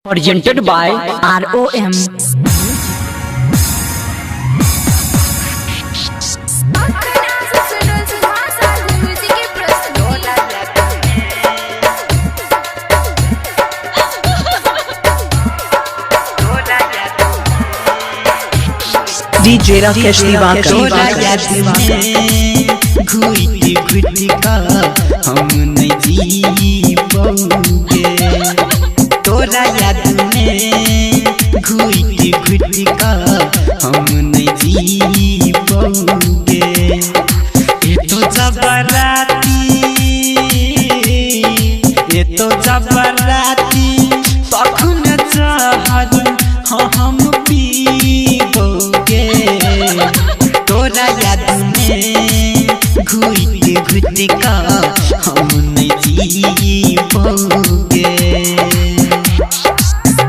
presented by ROM. DJ Rakesh दिवाकर घुटी घुटी का हम नहीं जी पाओगे तोरा याद में घुटी घुटी का हम नहीं जी पाओगे ये तो जबराती तखन चाहत हम पीबोगे तोरा याद में घुटी घुटी का हम नहीं जी पाओगे।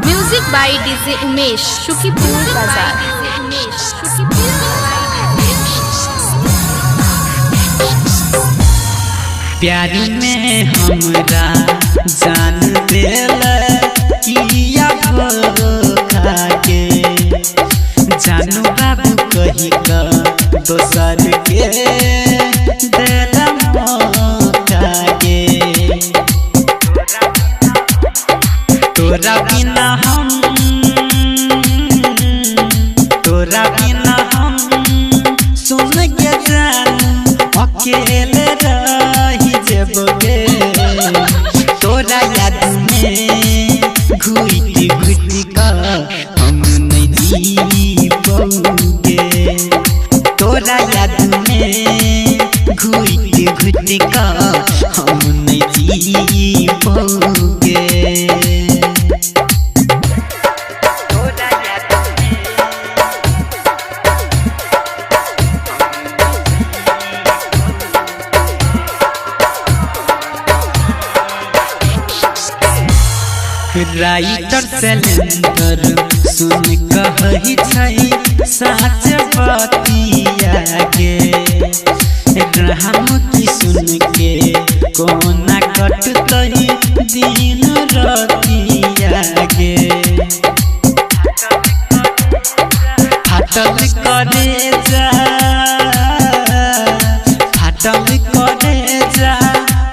Music by DJ Umesh Shukipur Bazar. प्यार में हमरा जान दिल किया धोखा के जानू बाबू कही का दोसर के दिल मौका के तोरा बिना हम सुन के जानू अकेले रही जबगे तोरा याद में घुटी घुटी का हम नहीं जी पाओगे तोरा याद में घुटी घुटी का हम नहीं जी पाओगे। राइटर सिलेंडर सुन कही छै साच बतिया के हम की सुन के कोना कटतई दिन रतिया के फाटल करे जा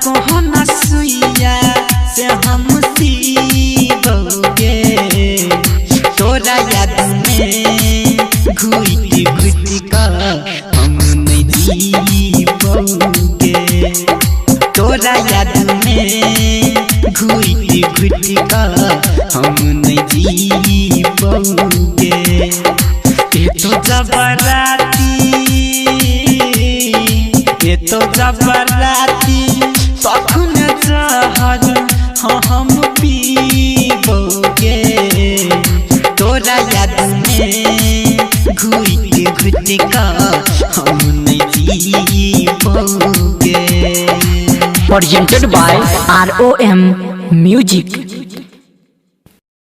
कोहना सुइया से हम तोरा याद में घुटी घुटी का हम नहीं जी पाओगे तोरा याद में घुटी घुटी का हम नहीं जी पाओगे ये तो जबराती तखन चाहत हम पीबोगे तोरा याद में घुटी घुटी का हम नहीं जी पाओगे। Presented by ROM Music.